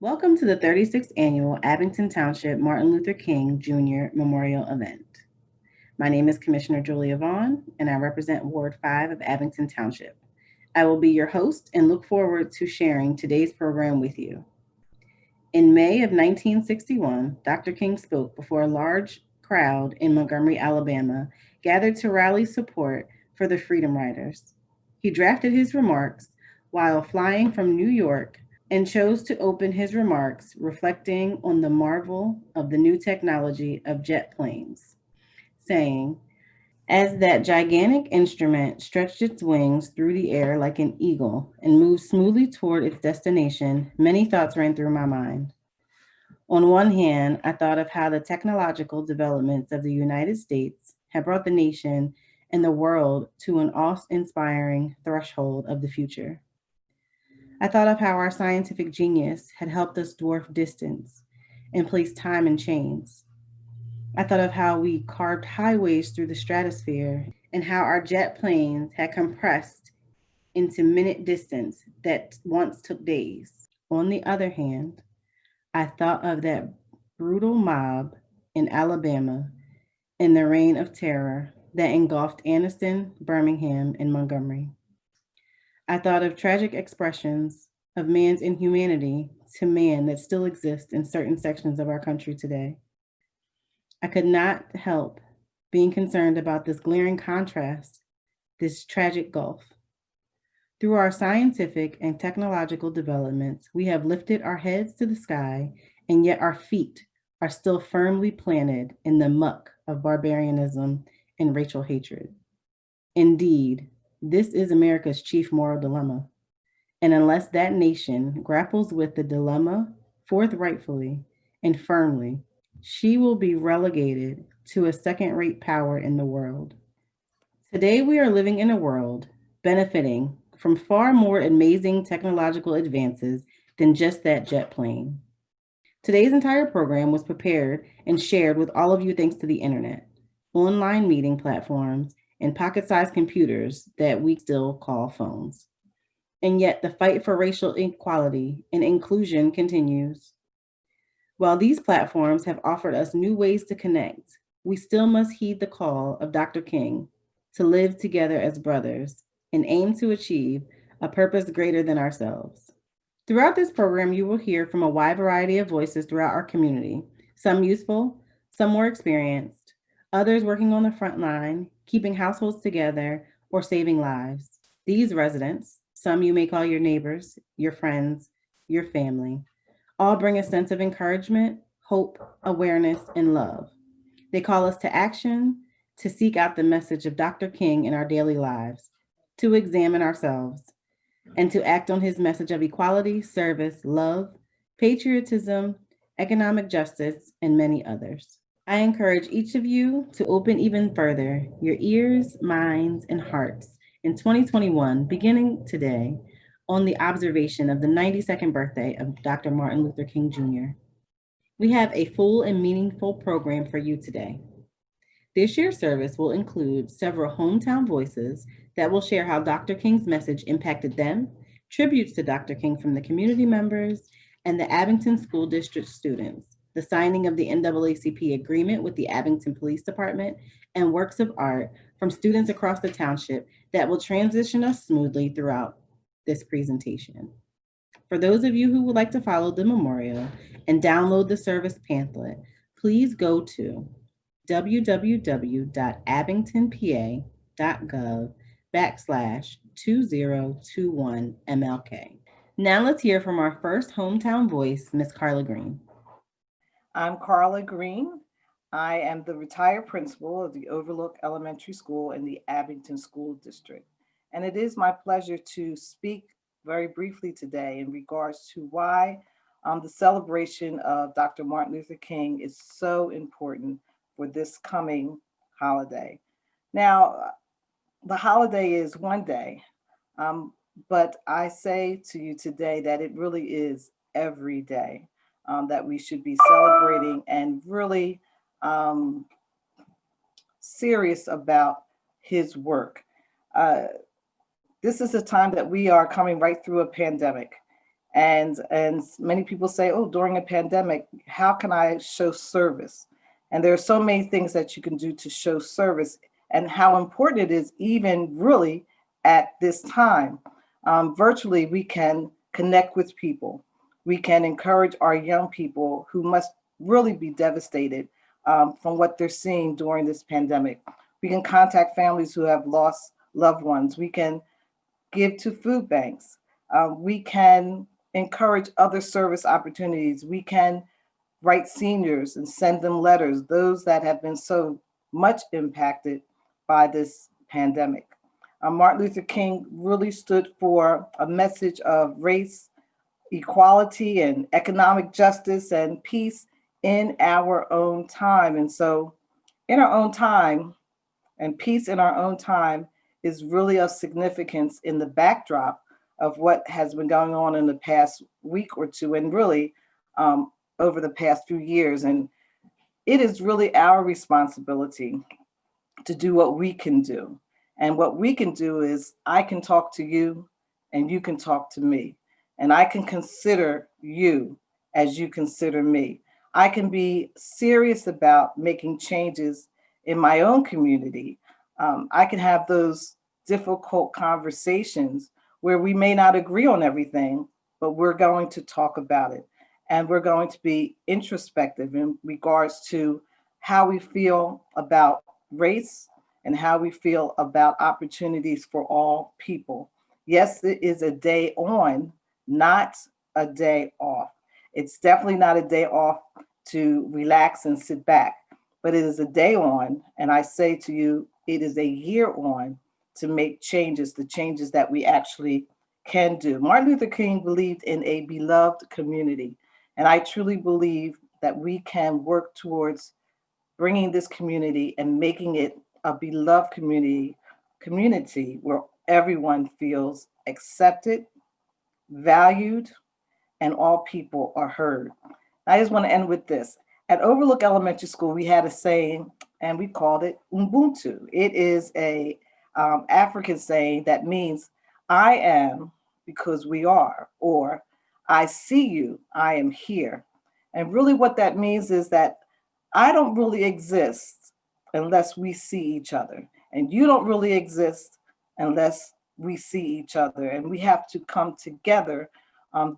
Welcome to the 36th Annual Abington Township Martin Luther King Jr. Memorial Event. My name is Commissioner Julia Vaughn, and I represent Ward 5 of Abington Township. I will be your host and look forward to sharing today's program with you. In May of 1961, Dr. King spoke before a large crowd in Montgomery, Alabama, gathered to rally support for the Freedom Riders. He drafted his remarks while flying from New York and chose to open his remarks reflecting on the marvel of the new technology of jet planes, saying, as that gigantic instrument stretched its wings through the air like an eagle and moved smoothly toward its destination, many thoughts ran through my mind. On one hand, I thought of how the technological developments of the United States have brought the nation and the world to an awe inspiring threshold of the future. I thought of how our scientific genius had helped us dwarf distance and place time in chains. I thought of how we carved highways through the stratosphere and how our jet planes had compressed into minute distance that once took days. On the other hand, I thought of that brutal mob in Alabama in the reign of terror that engulfed Anniston, Birmingham, and Montgomery. I thought of tragic expressions of man's inhumanity to man that still exist in certain sections of our country today. I could not help being concerned about this glaring contrast, this tragic gulf. Through our scientific and technological developments, we have lifted our heads to the sky, and yet our feet are still firmly planted in the muck of barbarianism and racial hatred. Indeed, this is America's chief moral dilemma. And unless that nation grapples with the dilemma forthrightfully and firmly, she will be relegated to a second rate power in the world. Today, we are living in a world benefiting from far more amazing technological advances than just that jet plane. Today's entire program was prepared and shared with all of you thanks to the internet, online meeting platforms, and pocket sized computers that we still call phones. And yet, the fight for racial equality and inclusion continues. While these platforms have offered us new ways to connect, we still must heed the call of Dr. King to live together as brothers and aim to achieve a purpose greater than ourselves. Throughout this program, you will hear from a wide variety of voices throughout our community, some useful, some more experienced, others working on the front line, keeping households together, or saving lives. These residents, some you may call your neighbors, your friends, your family, all bring a sense of encouragement, hope, awareness, and love. They call us to action, to seek out the message of Dr. King in our daily lives, to examine ourselves, and to act on his message of equality, service, love, patriotism, economic justice, and many others. I encourage each of you to open even further your ears, minds, and hearts in 2021, beginning today, on the observation of the 92nd birthday of Dr. Martin Luther King Jr. We have a full and meaningful program for you today. This year's service will include several hometown voices that will share how Dr. King's message impacted them, tributes to Dr. King from the community members, and the Abington School District students, the signing of the NAACP agreement with the Abington Police Department, and works of art from students across the township that will transition us smoothly throughout this presentation. For those of you who would like to follow the memorial and download the service pamphlet, please go to www.abingtonpa.gov/2021 MLK. Now let's hear from our first hometown voice, Ms. Carla Green. I'm Carla Green. I am the retired principal of the Overlook Elementary School in the Abington School District. And it is my pleasure to speak very briefly today in regards to why the celebration of Dr. Martin Luther King is so important for this coming holiday. Now, the holiday is one day, but I say to you today that it really is every day that we should be celebrating and really um, serious about his work. Uh, this is a time that we are coming right through a pandemic. And many people say, oh, during a pandemic, how can I show service? And there are so many things that you can do to show service, and how important it is, even really at this time. Virtually, we can connect with people. We can encourage our young people who must really be devastated from what they're seeing during this pandemic. We can contact families who have lost loved ones. We can give to food banks. We can encourage other service opportunities. We can write seniors and send them letters, those that have been so much impacted by this pandemic. Martin Luther King really stood for a message of race, equality, and economic justice and peace in our own time. And so, in our own time, and peace in our own time is really of significance in the backdrop of what has been going on in the past week or two, and really over the past few years. And it is really our responsibility to do what we can do. And what we can do is, I can talk to you and you can talk to me. And I can consider you as you consider me. I can be serious about making changes in my own community. I can have those difficult conversations where we may not agree on everything, but we're going to talk about it. And we're going to be introspective in regards to how we feel about race and how we feel about opportunities for all people. Yes, it is a day on, not a day off. It's definitely not a day off to relax and sit back, but it is a day on. And I say to you, it is a year on to make changes, the changes that we actually can do. Martin Luther King believed in a beloved community. And I truly believe that we can work towards bringing this community and making it a beloved community where everyone feels accepted, valued, and all people are heard. I just want to end with this. At Overlook Elementary School, we had a saying, and we called it Ubuntu. It is a African saying that means I am because we are, or I see you, I am here. And really, what that means is that I don't really exist unless we see each other. And you don't really exist unless we see each other. And we have to come together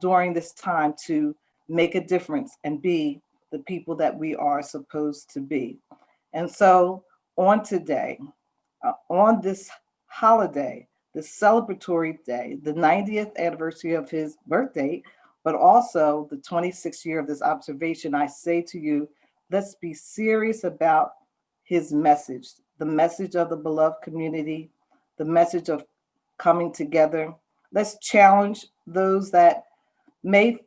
during this time to make a difference and be the people that we are supposed to be. And so, on today, on this holiday, this celebratory day, the 90th anniversary of his birthday, but also the 26th year of this observation, I say to you, let's be serious about his message, the message of the beloved community, the message of coming together. Let's challenge those that may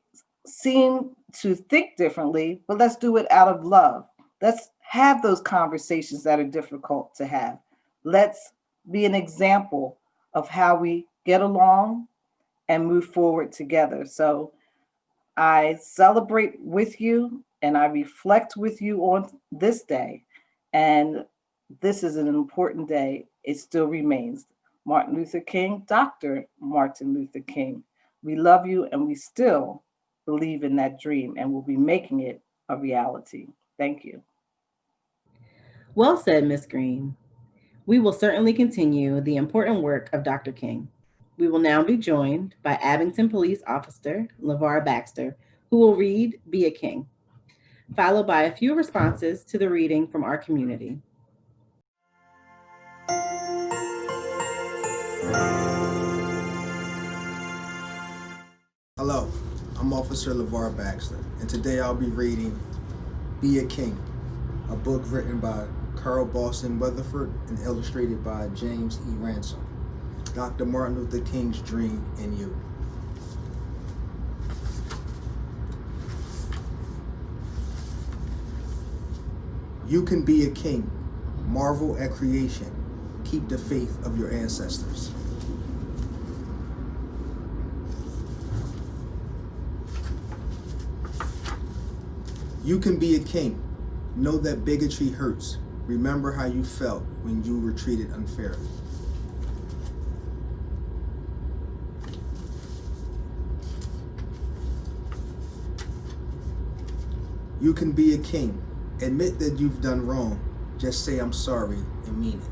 seem to think differently, but let's do it out of love. Let's have those conversations that are difficult to have. Let's be an example of how we get along and move forward together. So I celebrate with you and I reflect with you on this day. And this is an important day. It still remains. Martin Luther King, Dr. Martin Luther King. We love you and we still believe in that dream and we'll be making it a reality. Thank you. Well said, Ms. Green. We will certainly continue the important work of Dr. King. We will now be joined by Abington Police Officer LeVar Baxter, who will read Be a King, followed by a few responses to the reading from our community. Hello, I'm Officer LeVar Baxter, and today I'll be reading Be a King, a book written by Carl Boston Weatherford and illustrated by James E. Ransom. Dr. Martin Luther King's Dream in You. You can be a king. Marvel at creation. Keep the faith of your ancestors. You can be a king. Know that bigotry hurts. Remember how you felt when you were treated unfairly. You can be a king. Admit that you've done wrong. Just say I'm sorry and mean it.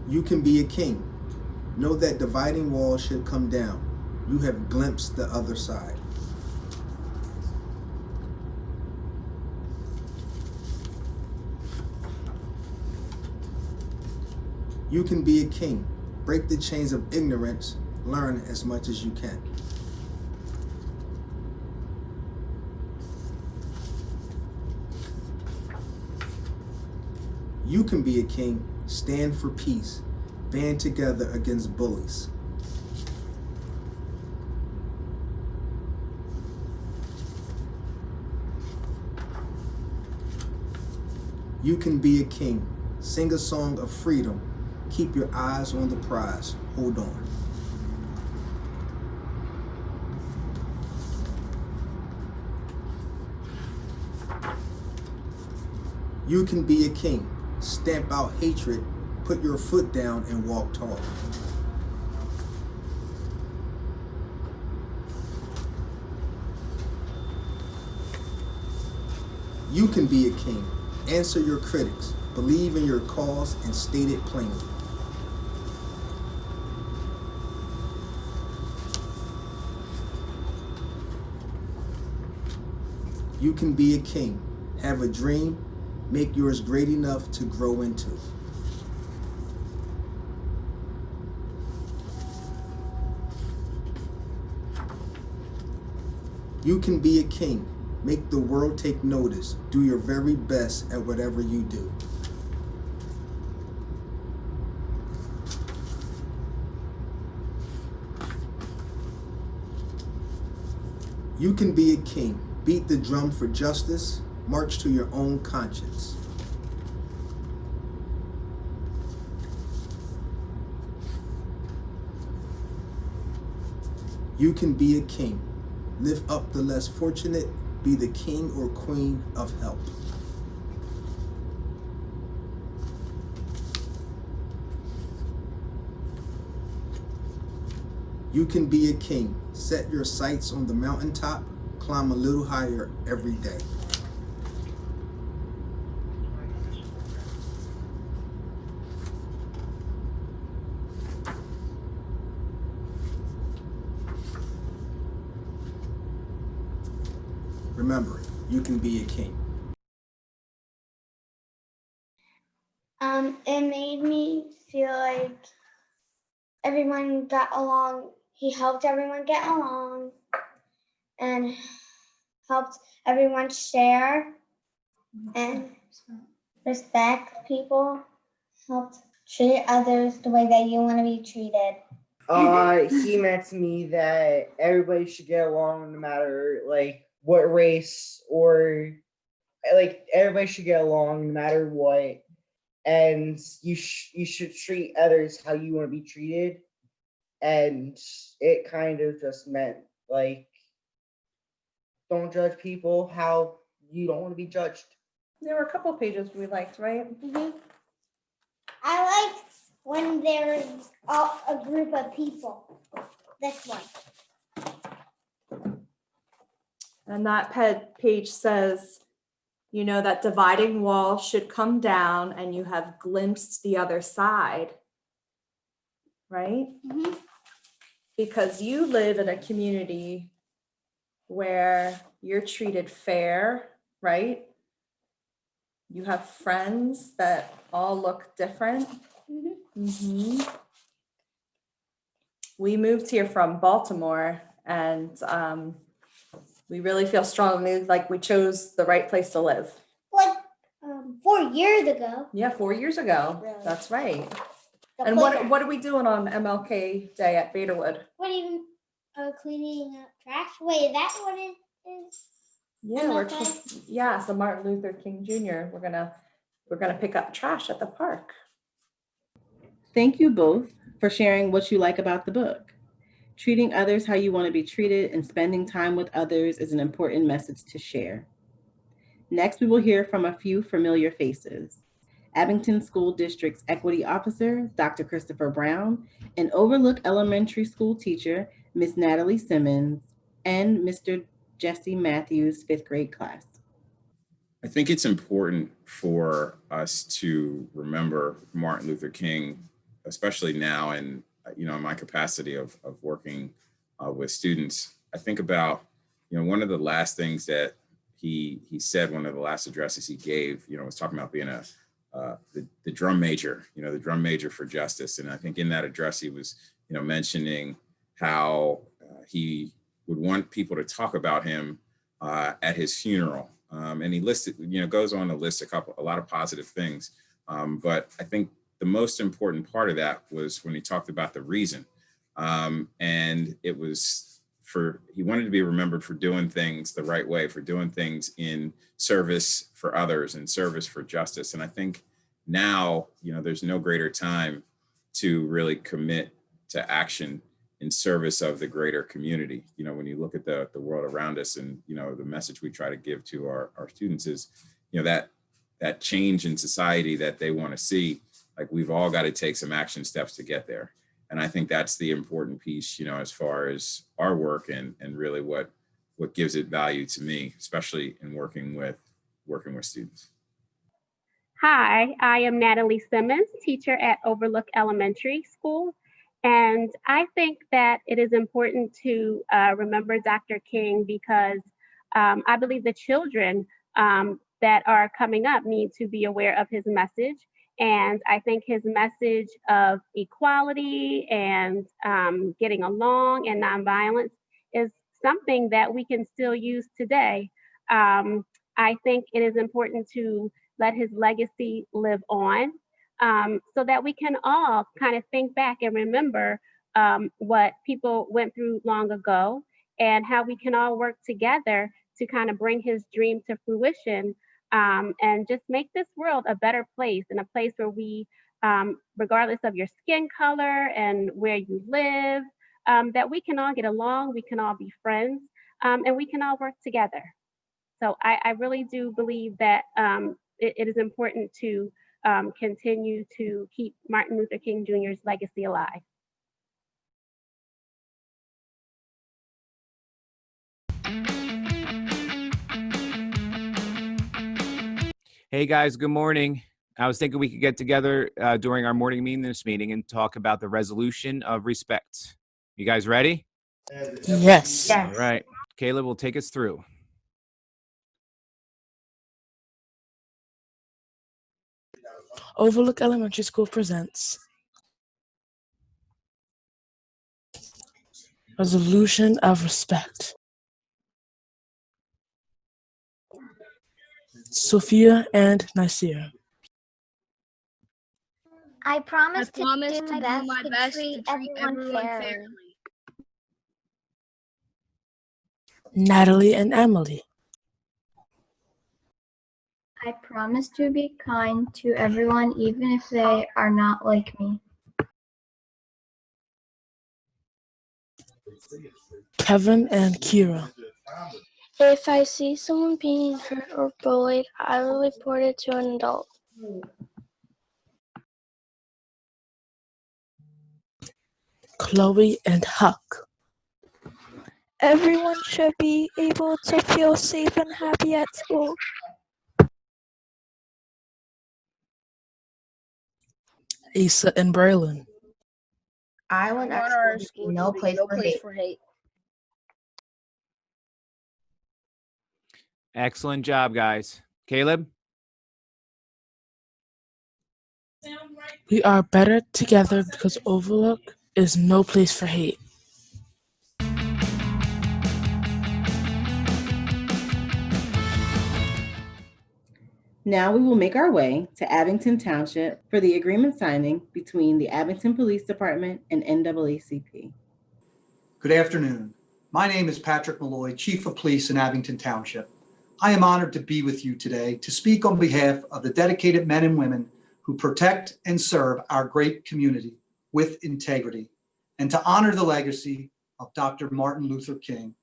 You can be a king. Know that dividing walls should come down. You have glimpsed the other side. You can be a king. Break the chains of ignorance. Learn as much as you can. You can be a king. Stand for peace. Band together against bullies. You can be a king. Sing a song of freedom. Keep your eyes on the prize. Hold on. You can be a king. Stamp out hatred. Put your foot down and walk tall. You can be a king. Answer your critics. Believe in your cause and state it plainly. You can be a king. Have a dream. Make yours great enough to grow into. You can be a king. Make the world take notice. Do your very best at whatever you do. You can be a king. Beat the drum for justice. March to your own conscience. You can be a king. Lift up the less fortunate. Be the king or queen of help. You can be a king. Set your sights on the mountaintop. Climb a little higher every day. Remember, you can be a king. It made me feel like everyone got along. He helped everyone get along and helped everyone share and respect people, helped treat others the way that you want to be treated. He meant to me that everybody should get along no matter like what race or like everybody should get along no matter what, and you should treat others how you want to be treated, and it kind of just meant like don't judge people how you don't want to be judged. There were a couple pages we liked, right? Mm-hmm. I liked when there's a group of people. This one. And that page says, you know, that dividing wall should come down and you have glimpsed the other side, right? Mm-hmm. Because you live in a community where you're treated fair, right? You have friends that all look different. Mm-hmm. Mm-hmm. We moved here from Baltimore, and we really feel strongly like we chose the right place to live. Like 4 years ago. Yeah, 4 years ago. Really? That's right. The And playground. what are we doing on MLK Day at Betawood? What even cleaning up trash? Wait, is that what it is? Yeah, MLK? yeah, so Martin Luther King Jr. We're gonna pick up trash at the park. Thank you both for sharing what you like about the book. Treating others how you want to be treated and spending time with others is an important message to share. Next, we will hear from a few familiar faces. Abington School District's Equity Officer, Dr. Christopher Brown, and Overlook Elementary School teacher, Ms. Natalie Simmons, and Mr. Jesse Matthews' fifth grade class. I think it's important for us to remember Martin Luther King, especially now, and in my capacity of working with students. I think about one of the last things that he said, one of the last addresses he gave, was talking about being the drum major, the drum major for justice. And I think in that address he was mentioning how he would want people to talk about him at his funeral. And he listed, goes on to list a lot of positive things. But I think the most important part of that was when he talked about the reason. And it was he wanted to be remembered for doing things the right way, for doing things in service for others and service for justice. And I think now, there's no greater time to really commit to action in service of the greater community. When you look at the world around us, and the message we try to give to our students is that change in society that they want to see, like we've all got to take some action steps to get there. And I think that's the important piece, as far as our work and really what gives it value to me, especially in working with students. Hi, I am Natalie Simmons, teacher at Overlook Elementary School. And I think that it is important to remember Dr. King because I believe the children that are coming up need to be aware of his message. And I think his message of equality and getting along and nonviolence is something that we can still use today. I think it is important to let his legacy live on so that we can all kind of think back and remember what people went through long ago and how we can all work together to kind of bring his dream to fruition. And just make this world a better place, and a place where we, regardless of your skin color and where you live, that we can all get along, we can all be friends, and we can all work together. So I really do believe that it is important to continue to keep Martin Luther King Jr.'s legacy alive. Hey guys, good morning. I was thinking we could get together during our morning meeting and talk about the resolution of respect. You guys ready? Yes. All right. Caleb will take us through. Overlook Elementary School presents Resolution of Respect. Sophia and Nasir. I promise to do my best to treat everyone fairly. Natalie and Emily. I promise to be kind to everyone, even if they are not like me. Kevin and Kira. If I see someone being hurt or bullied, I will report it to an adult. Chloe and Huck. Everyone should be able to feel safe and happy at school. Asa and Braylon. I want our school to be no place for hate. Excellent job, guys. Caleb? We are better together because Overlook is no place for hate. Now we will make our way to Abington Township for the agreement signing between the Abington Police Department and NAACP. Good afternoon. My name is Patrick Malloy, Chief of Police in Abington Township. I am honored to be with you today to speak on behalf of the dedicated men and women who protect and serve our great community with integrity, and to honor the legacy of Dr. Martin Luther King.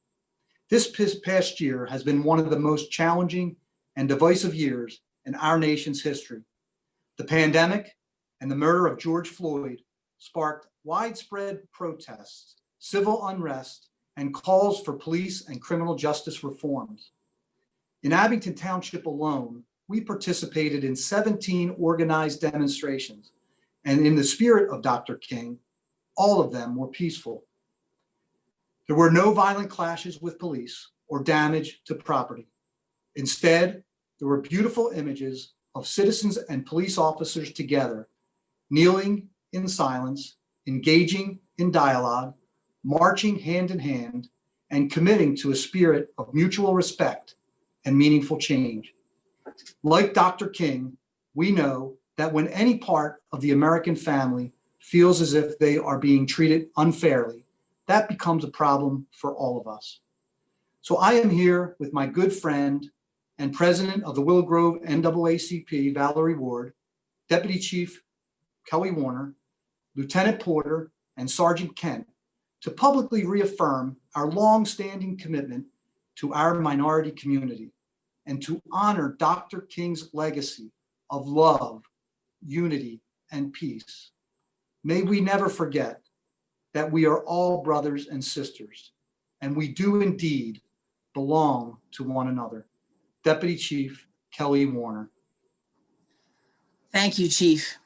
This past year has been one of the most challenging and divisive years in our nation's history. The pandemic and the murder of George Floyd sparked widespread protests, civil unrest, and calls for police and criminal justice reforms. In Abington Township alone, we participated in 17 organized demonstrations, and in the spirit of Dr. King, all of them were peaceful. There were no violent clashes with police or damage to property. Instead, there were beautiful images of citizens and police officers together, kneeling in silence, engaging in dialogue, marching hand in hand, and committing to a spirit of mutual respect and meaningful change. Like Dr. King, we know that when any part of the American family feels as if they are being treated unfairly, that becomes a problem for all of us. So I am here with my good friend and president of the Willow Grove NAACP, Valerie Ward, Deputy Chief Kelly Warner, Lieutenant Porter, and Sergeant Kent, to publicly reaffirm our longstanding commitment to our minority community and to honor Dr. King's legacy of love, unity, and peace. May we never forget that we are all brothers and sisters, and we do indeed belong to one another. Deputy Chief Kelly Warner. Thank you, Chief.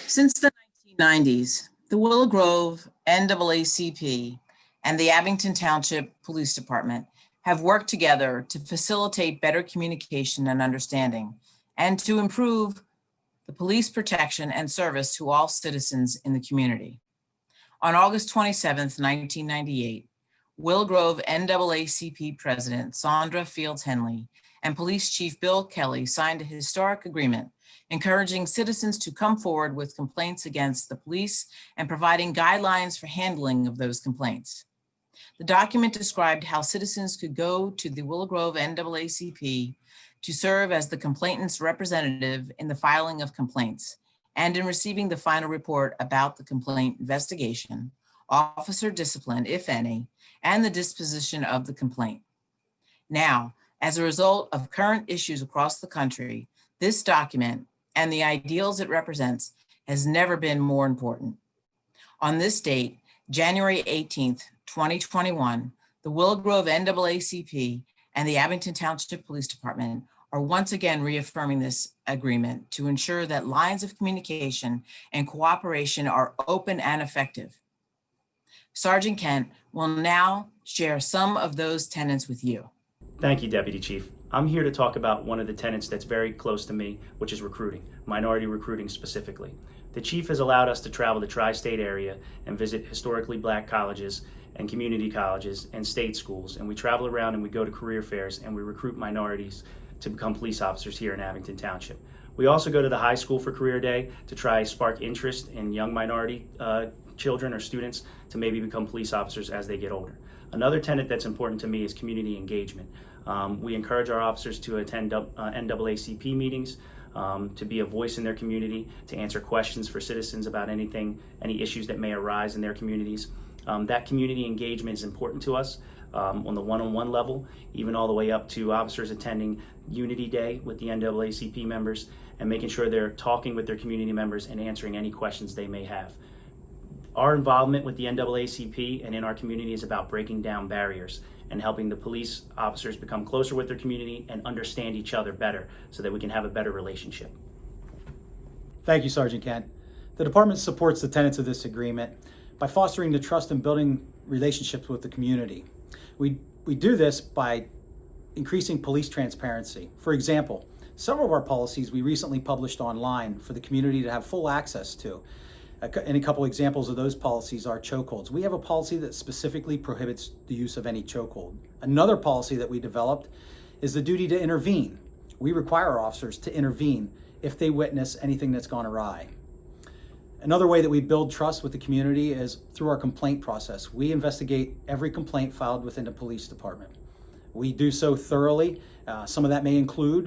Since the 1990s, the Willow Grove NAACP and the Abington Township Police Department have worked together to facilitate better communication and understanding, and to improve the police protection and service to all citizens in the community. On August 27th, 1998, Willow Grove NAACP President Sandra Fields Henley and Police Chief Bill Kelly signed a historic agreement encouraging citizens to come forward with complaints against the police and providing guidelines for handling of those complaints. The document described how citizens could go to the Willow Grove NAACP to serve as the complainant's representative in the filing of complaints and in receiving the final report about the complaint investigation, officer discipline, if any, and the disposition of the complaint. Now, as a result of current issues across the country, this document and the ideals it represents has never been more important. On this date, January 18th, 2021, the Willow Grove NAACP and the Abington Township Police Department are once again reaffirming this agreement to ensure that lines of communication and cooperation are open and effective. Sergeant Kent will now share some of those tenets with you. Thank you, Deputy Chief. I'm here to talk about one of the tenets that's very close to me, which is recruiting, minority recruiting specifically. The Chief has allowed us to travel the tri-state area and visit historically Black colleges and community colleges and state schools. And we travel around and we go to career fairs and we recruit minorities to become police officers here in Abington Township. We also go to the high school for Career Day to try spark interest in young minority children or students to maybe become police officers as they get older. Another tenet that's important to me is community engagement. We encourage our officers to attend NAACP meetings, to be a voice in their community, to answer questions for citizens about anything, any issues that may arise in their communities. That community engagement is important to us on the one-on-one level, even all the way up to officers attending Unity Day with the NAACP members and making sure they're talking with their community members and answering any questions they may have. Our involvement with the NAACP and in our community is about breaking down barriers and helping the police officers become closer with their community and understand each other better so that we can have a better relationship. Thank you, Sergeant Kent. The department supports the tenets of this agreement by fostering the trust and building relationships with the community. We do this by increasing police transparency. For example, several of our policies we recently published online for the community to have full access to. And a couple examples of those policies are chokeholds. We have a policy that specifically prohibits the use of any chokehold. Another policy that we developed is the duty to intervene. We require our officers to intervene if they witness anything that's gone awry. Another way that we build trust with the community is through our complaint process. We investigate every complaint filed within the police department. We do so thoroughly. Some of that may include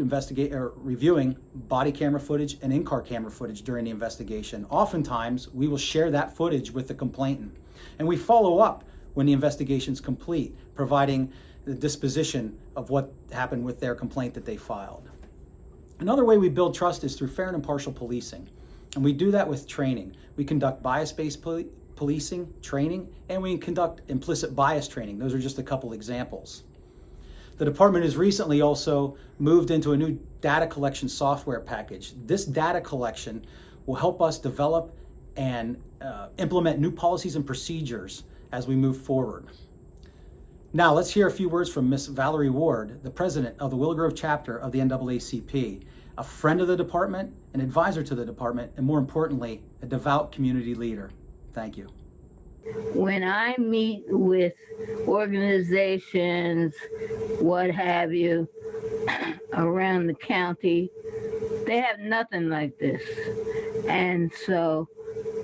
reviewing body camera footage and in-car camera footage during the investigation. Oftentimes, we will share that footage with the complainant. And we follow up when the investigation is complete, providing the disposition of what happened with their complaint that they filed. Another way we build trust is through fair and impartial policing. And we do that with training. We conduct bias-based policing training, and we conduct implicit bias training. Those are just a couple examples. The department has recently also moved into a new data collection software package. This data collection will help us develop and implement new policies and procedures as we move forward. Now let's hear a few words from Ms. Valerie Ward, the president of the Willow Grove chapter of the NAACP, a friend of the department, an advisor to the department, and more importantly, a devout community leader. Thank you. When I meet with organizations, what have you, around the county, they have nothing like this. And so,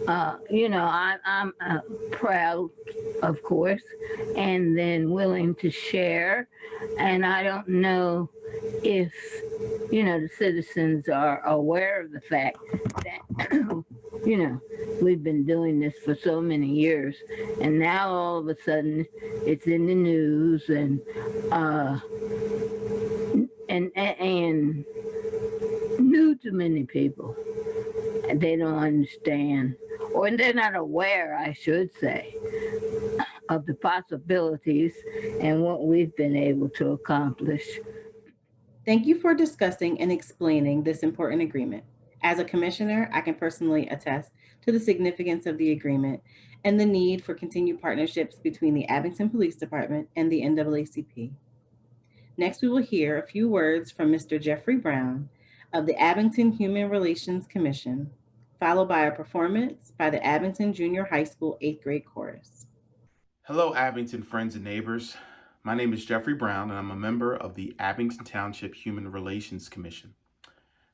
I'm proud, of course, and then willing to share. And I don't know if, the citizens are aware of the fact that, we've been doing this for so many years. And now all of a sudden it's in the news and new to many people. They don't understand, or they're not aware, I should say, of the possibilities and what we've been able to accomplish. Thank you for discussing and explaining this important agreement. As a commissioner, I can personally attest to the significance of the agreement and the need for continued partnerships between the Abington Police Department and the NAACP. Next, we will hear a few words from Mr. Jeffrey Brown of the Abington Human Relations Commission, followed by a performance by the Abington Junior High School 8th grade chorus. Hello, Abington friends and neighbors. My name is Jeffrey Brown, and I'm a member of the Abington Township Human Relations Commission.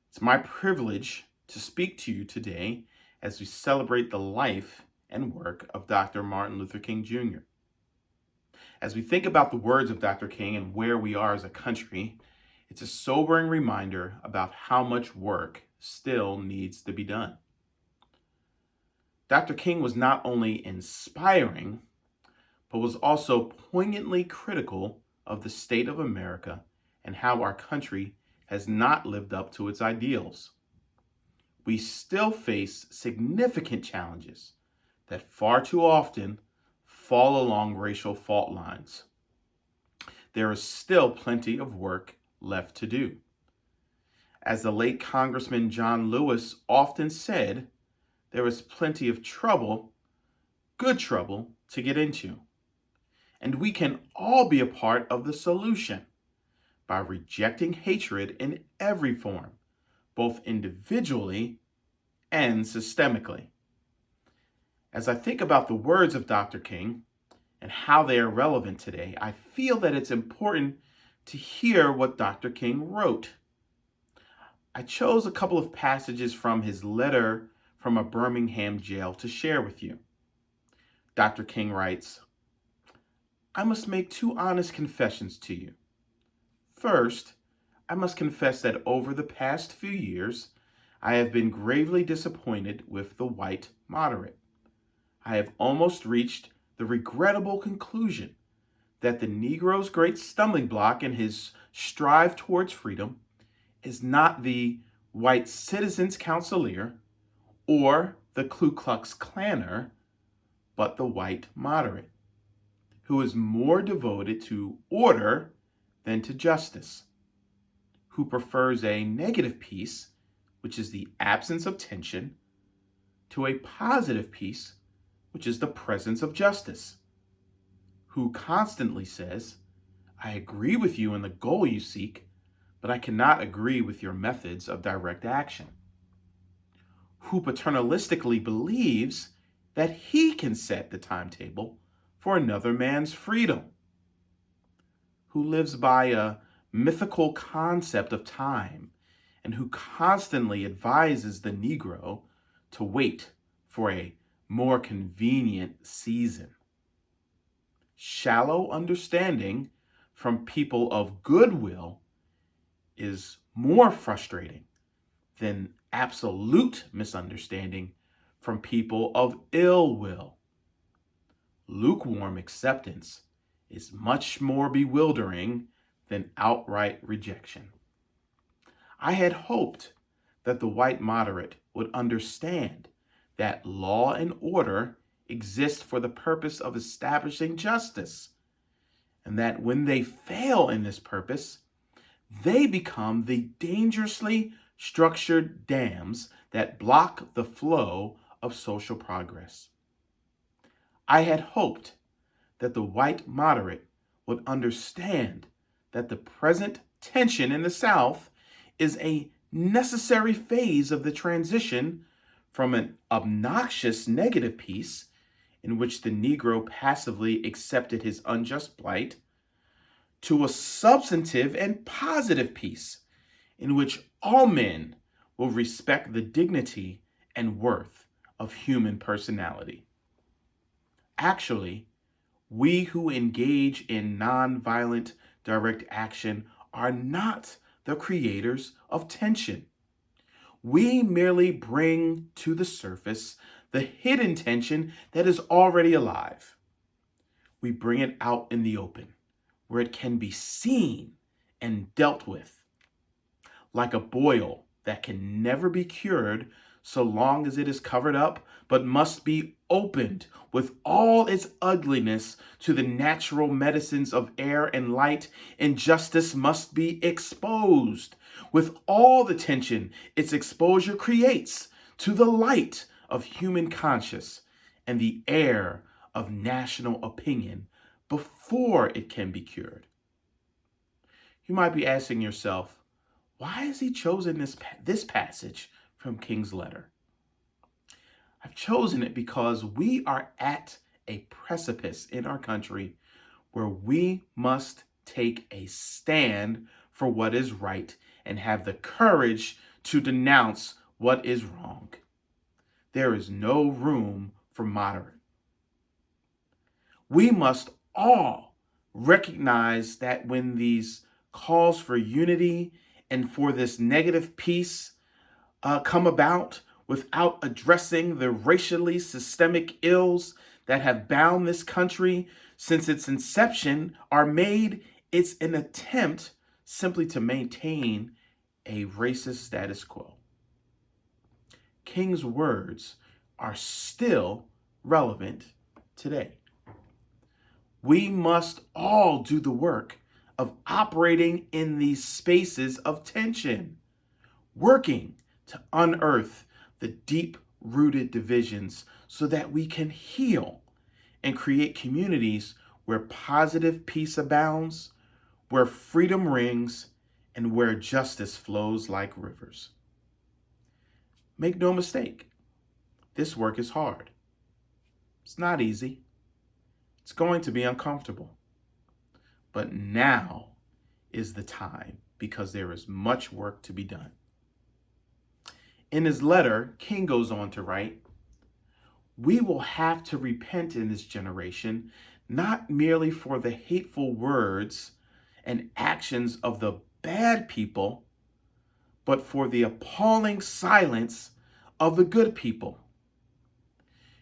It's my privilege to speak to you today as we celebrate the life and work of Dr. Martin Luther King Jr. As we think about the words of Dr. King and where we are as a country, it's a sobering reminder about how much work still needs to be done. Dr. King was not only inspiring, but was also poignantly critical of the state of America and how our country has not lived up to its ideals. We still face significant challenges that far too often fall along racial fault lines. There is still plenty of work left to do. As the late Congressman John Lewis often said, there is plenty of trouble, good trouble, to get into. And we can all be a part of the solution by rejecting hatred in every form, both individually and systemically. As I think about the words of Dr. King and how they are relevant today, I feel that it's important to hear what Dr. King wrote. I chose a couple of passages from his letter from a Birmingham jail to share with you. Dr. King writes, "I must make two honest confessions to you. First, I must confess that over the past few years, I have been gravely disappointed with the white moderate. I have almost reached the regrettable conclusion that the Negro's great stumbling block in his strive towards freedom is not the white Citizens Councilor or the Ku Klux Klanner, but the white moderate, who is more devoted to order than to justice, who prefers a negative peace, which is the absence of tension, to a positive peace, which is the presence of justice, who constantly says, 'I agree with you in the goal you seek, but I cannot agree with your methods of direct action,' who paternalistically believes that he can set the timetable for another man's freedom, who lives by a mythical concept of time, and who constantly advises the Negro to wait for a more convenient season. Shallow understanding from people of goodwill is more frustrating than absolute misunderstanding from people of ill will. Lukewarm acceptance is much more bewildering than outright rejection. I had hoped that the white moderate would understand that law and order exist for the purpose of establishing justice, and that when they fail in this purpose, they become the dangerously structured dams that block the flow of social progress. I had hoped that the white moderate would understand that the present tension in the South is a necessary phase of the transition from an obnoxious negative peace in which the Negro passively accepted his unjust plight to a substantive and positive peace in which all men will respect the dignity and worth of human personality. Actually, we who engage in nonviolent direct action are not the creators of tension. We merely bring to the surface the hidden tension that is already alive. We bring it out in the open, where it can be seen and dealt with, like a boil that can never be cured so long as it is covered up, but must be opened with all its ugliness to the natural medicines of air and light, and justice must be exposed with all the tension its exposure creates to the light of human conscience and the air of national opinion before it can be cured. You might be asking yourself, why has he chosen this passage from King's letter? I've chosen it because we are at a precipice in our country where we must take a stand for what is right and have the courage to denounce what is wrong. There is no room for moderate. We must all recognize that when these calls for unity and for this negative peace come about without addressing the racially systemic ills that have bound this country since its inception are made, it's an attempt simply to maintain a racist status quo. King's words are still relevant today. We must all do the work of operating in these spaces of tension, working to unearth the deep-rooted divisions so that we can heal and create communities where positive peace abounds, where freedom rings, and where justice flows like rivers. Make no mistake, this work is hard. It's not easy. It's going to be uncomfortable. But now is the time because there is much work to be done. In his letter, King goes on to write, "We will have to repent in this generation, not merely for the hateful words and actions of the bad people, but for the appalling silence of the good people.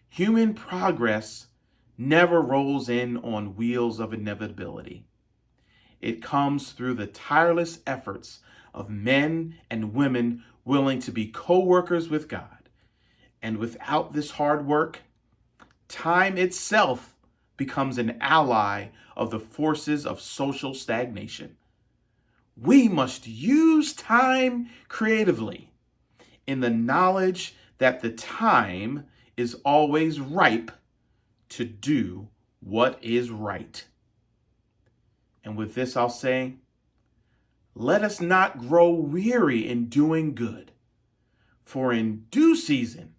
Human progress never rolls in on wheels of inevitability. It comes through the tireless efforts of men and women willing to be co-workers with God. And without this hard work, time itself becomes an ally of the forces of social stagnation. We must use time creatively in the knowledge that the time is always ripe to do what is right." And with this, I'll say, let us not grow weary in doing good, for in due season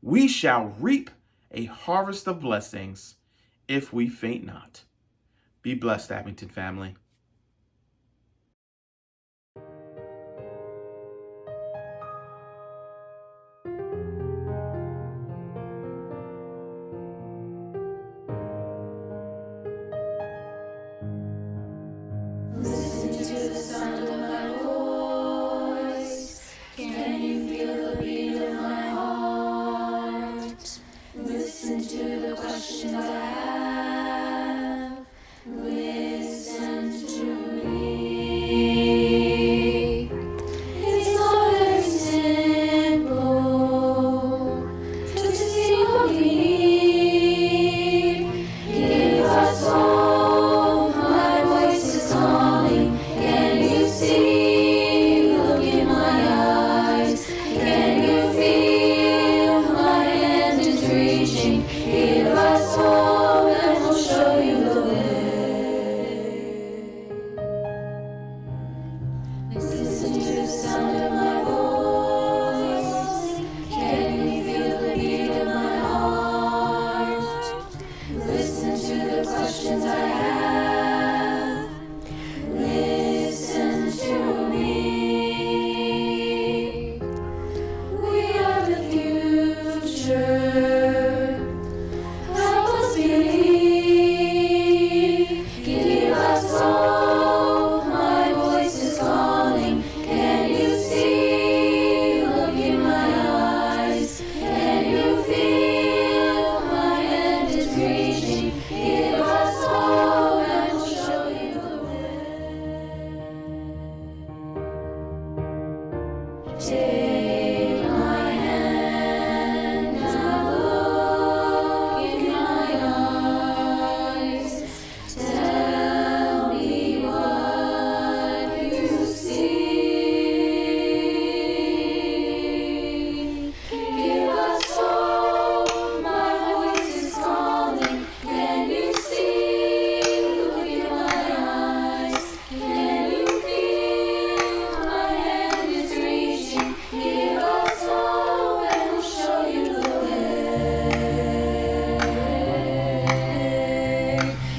we shall reap a harvest of blessings if we faint not. Be blessed, Abington family. Listen to the sound of my voice. Can you feel the beat of my heart? Listen to the questions I have. Listen to me. Take my hand, now look in my eyes. Tell me what you see. Give us hope, my voice is calling. Can you see? Look in my eyes. Can you feel my hand is reaching? Give us hope and we'll show you the way.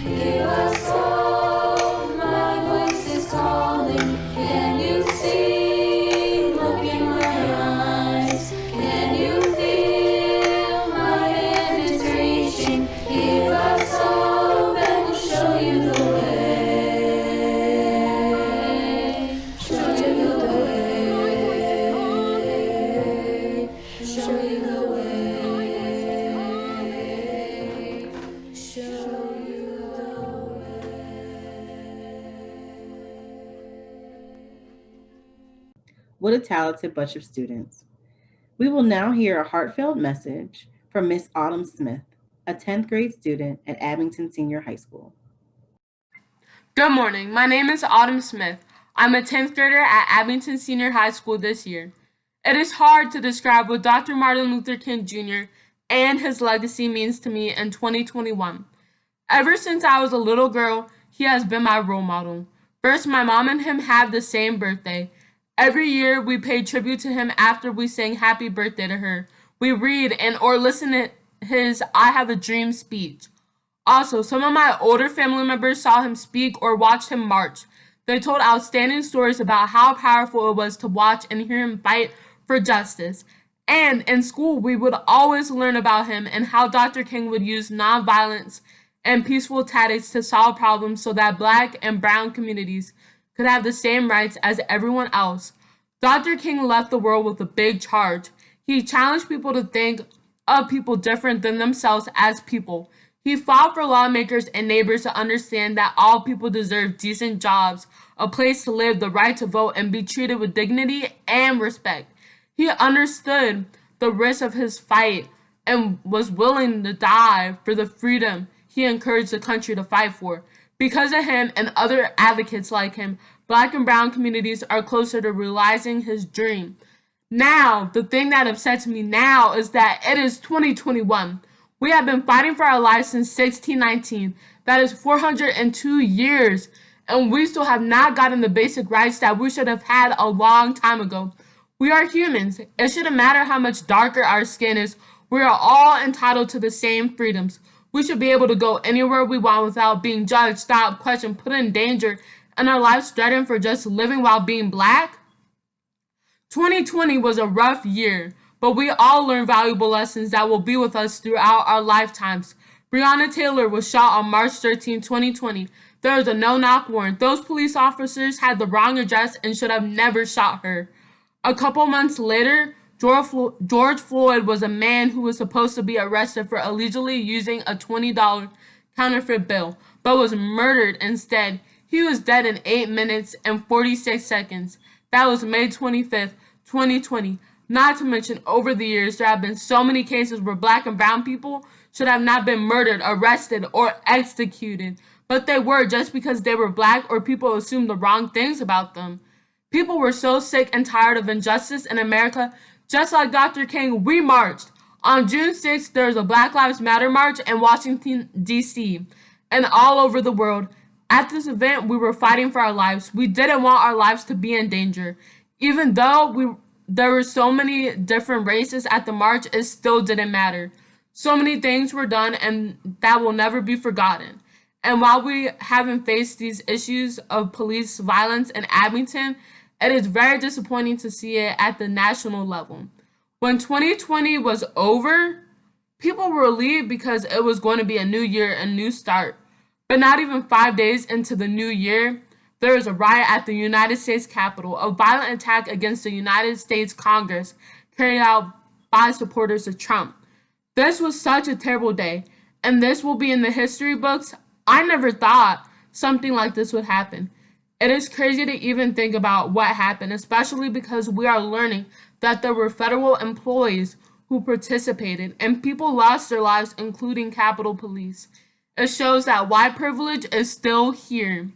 Give us hope, my voice is calling. Can you see? Look in my eyes. Can you feel my hand is reaching? Give us hope and we'll show you the way. Show you the way. Show you the way. Show you the What a talented bunch of students. We will now hear a heartfelt message from Miss Autumn Smith, a 10th grade student at Abington Senior High School. Good morning. My name is Autumn Smith. I'm a 10th grader at Abington Senior High School this year. It is hard to describe what Dr. Martin Luther King Jr. and his legacy means to me in 2021. Ever since I was a little girl, he has been my role model. First, my mom and him have the same birthday. Every year, we pay tribute to him after we sing happy birthday to her. We read and or listen to his I Have a Dream speech. Also, some of my older family members saw him speak or watched him march. They told outstanding stories about how powerful it was to watch and hear him fight for justice. And in school, we would always learn about him and how Dr. King would use nonviolence and peaceful tactics to solve problems so that Black and brown communities could have the same rights as everyone else. Dr. King left the world with a big charge. He challenged people to think of people different than themselves as people. He fought for lawmakers and neighbors to understand that all people deserve decent jobs, a place to live, the right to vote, and be treated with dignity and respect. He understood the risk of his fight and was willing to die for the freedom he encouraged the country to fight for. Because of him and other advocates like him, Black and brown communities are closer to realizing his dream. Now, the thing that upsets me now is that it is 2021. We have been fighting for our lives since 1619. That is 402 years, and we still have not gotten the basic rights that we should have had a long time ago. We are humans. It shouldn't matter how much darker our skin is. We are all entitled to the same freedoms. We should be able to go anywhere we want without being judged, stopped, questioned, put in danger, and our lives threatened for just living while being Black. 2020 was a rough year, but we all learned valuable lessons that will be with us throughout our lifetimes. Breonna Taylor was shot on March 13, 2020. There was a no-knock warrant. Those police officers had the wrong address and should have never shot her. A couple months later, George Floyd was a man who was supposed to be arrested for illegally using a $20 counterfeit bill, but was murdered instead. He was dead in 8 minutes and 46 seconds. That was May 25th, 2020. Not to mention, over the years, there have been so many cases where Black and brown people should have not been murdered, arrested, or executed, but they were just because they were Black or people assumed the wrong things about them. People were so sick and tired of injustice in America. Just like Dr. King, we marched. On June 6th, there was a Black Lives Matter march in Washington, D.C., and all over the world. At this event, we were fighting for our lives. We didn't want our lives to be in danger. Even though there were so many different races at the march, it still didn't matter. So many things were done, and that will never be forgotten. And while we haven't faced these issues of police violence in Abington, it is very disappointing to see it at the national level. When 2020 was over, people were relieved because it was going to be a new year, a new start. But not even 5 days into the new year, there was a riot at the United States Capitol, a violent attack against the United States Congress carried out by supporters of Trump. This was such a terrible day, and this will be in the history books. I never thought something like this would happen. It is crazy to even think about what happened, especially because we are learning that there were federal employees who participated and people lost their lives, including Capitol Police. It shows that white privilege is still here.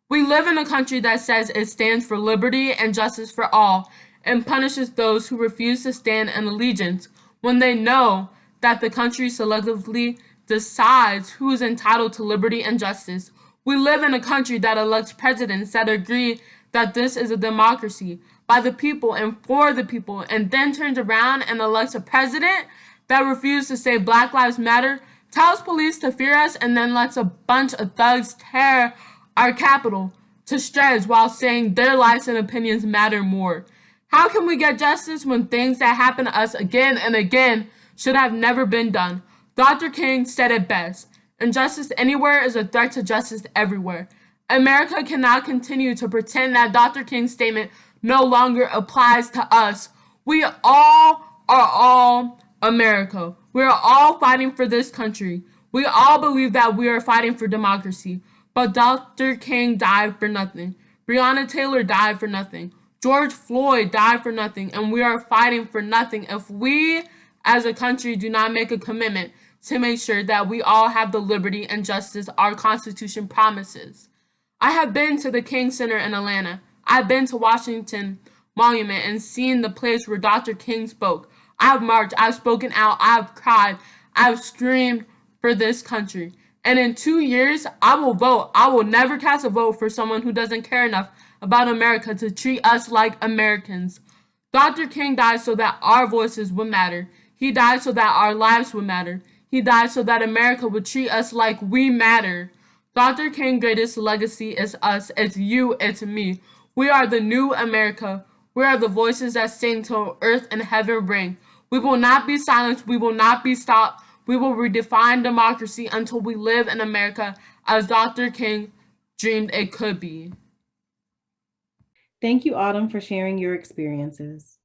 We live in a country that says it stands for liberty and justice for all and punishes those who refuse to stand in allegiance when they know that the country selectively decides who is entitled to liberty and justice. We live in a country that elects presidents that agree that this is a democracy by the people and for the people, and then turns around and elects a president that refuses to say Black Lives Matter, tells police to fear us, and then lets a bunch of thugs tear our capital to shreds while saying their lives and opinions matter more. How can we get justice when things that happen to us again and again should have never been done? Dr. King said it best. Injustice anywhere is a threat to justice everywhere. America cannot continue to pretend that Dr. King's statement no longer applies to us. We all are all America. We are all fighting for this country. We all believe that we are fighting for democracy. But Dr. King died for nothing. Breonna Taylor died for nothing. George Floyd died for nothing. And we are fighting for nothing if we as a country do not make a commitment to make sure that we all have the liberty and justice our Constitution promises. I have been to the King Center in Atlanta. I've been to Washington Monument and seen the place where Dr. King spoke. I've marched, I've spoken out, I've cried, I've screamed for this country. And in 2 years, I will vote. I will never cast a vote for someone who doesn't care enough about America to treat us like Americans. Dr. King died so that our voices would matter. He died so that our lives would matter. He died so that America would treat us like we matter. Dr. King's greatest legacy is us. It's you, it's me. We are the new America. We are the voices that sing till earth and heaven ring. We will not be silenced. We will not be stopped. We will redefine democracy until we live in America as Dr. King dreamed it could be. Thank you, Autumn, for sharing your experiences.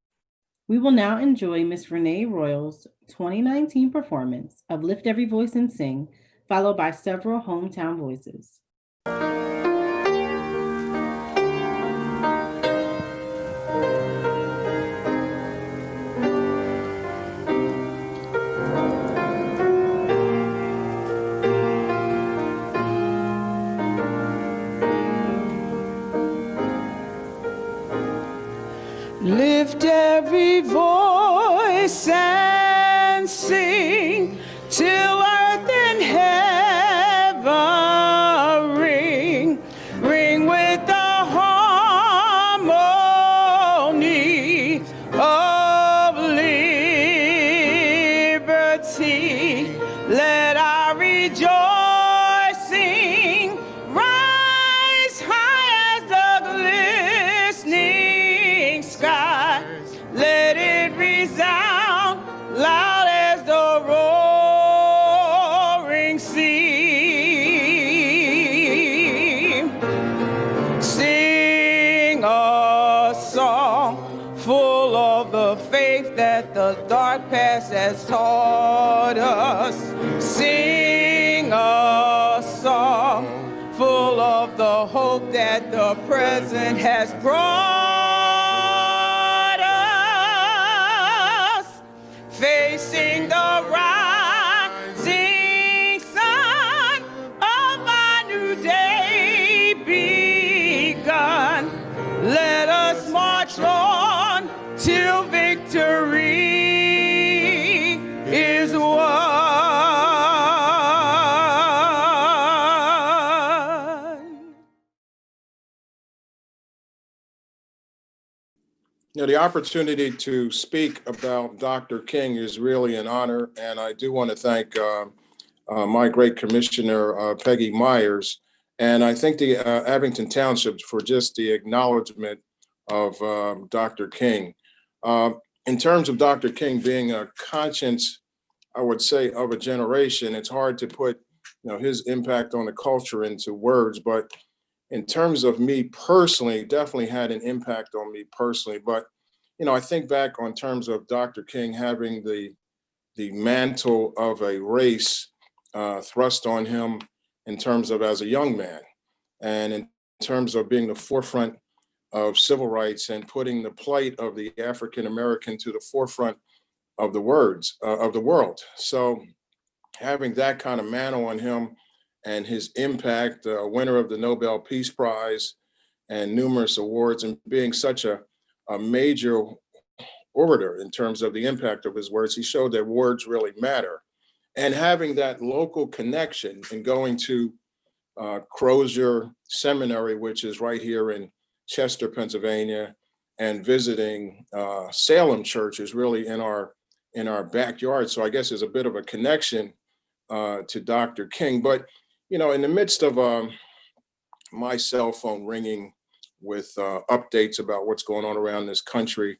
We will now enjoy Miss Renee Royal's 2019 performance of Lift Every Voice and Sing, followed by several hometown voices. Lift every voice and sing till earth and heaven ring, ring with the harmony of liberty. Let our rejoicing rise high as the glistening sky. Let it resound loud as the roaring sea. Sing a song full of the faith that the dark past has taught us. Sing a song full of the hope that the present has brought us. Facing the rising sun of a new day begun. Let us march on till victory is won. You know, the opportunity to speak about Dr. King is really an honor, and I do want to thank my great commissioner, Peggy Myers, and I think the Abington Township for just the acknowledgement of Dr. King. In terms of Dr. King being a conscience, I would say, of a generation, it's hard to put his impact on the culture into words, but in terms of me personally, definitely had an impact on me personally. But, I think back on terms of Dr. King having the mantle of a race thrust on him in terms of as a young man. And in terms of being the forefront of civil rights and putting the plight of the African American to the forefront of the world. So having that kind of mantle on him and his impact, winner of the Nobel Peace Prize and numerous awards, and being such a major orator in terms of the impact of his words, he showed that words really matter. And having that local connection and going to Crozier Seminary, which is right here in Chester, Pennsylvania, and visiting Salem Church is really in our backyard. So I guess there's a bit of a connection to Dr. King. But, you know, in the midst of my cell phone ringing with updates about what's going on around this country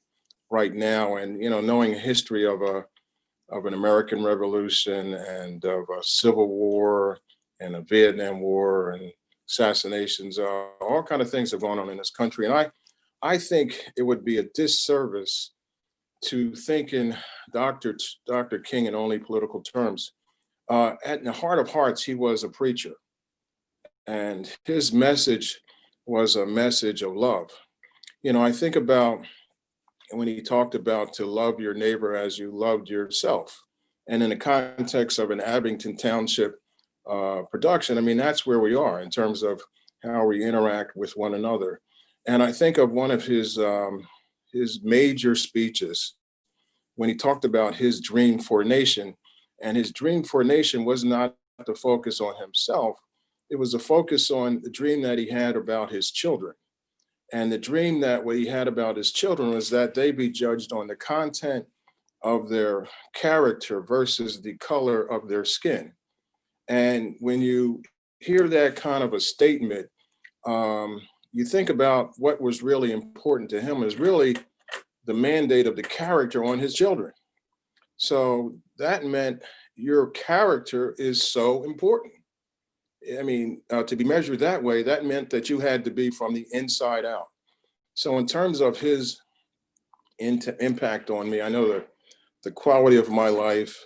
right now, and, you know, knowing a history of an American Revolution and of a Civil War and a Vietnam War and assassinations, all kind of things have gone on in this country. And I think it would be a disservice to think in Dr. King in only political terms. At the heart of hearts, he was a preacher. And his message was a message of love. You know, I think about when he talked about to love your neighbor as you loved yourself. And in the context of an Abington Township production, I mean, that's where we are in terms of how we interact with one another. And I think of one of his major speeches when he talked about his dream for a nation. And his dream for a nation was not the focus on himself. It was a focus on the dream that he had about his children. And the dream that what he had about his children was that they be judged on the content of their character versus the color of their skin. And when you hear that kind of a statement, you think about what was really important to him is really the mandate of the character on his children. So that meant your character is so important. I mean, to be measured that way, that meant that you had to be from the inside out. So in terms of his impact on me, I know that the quality of my life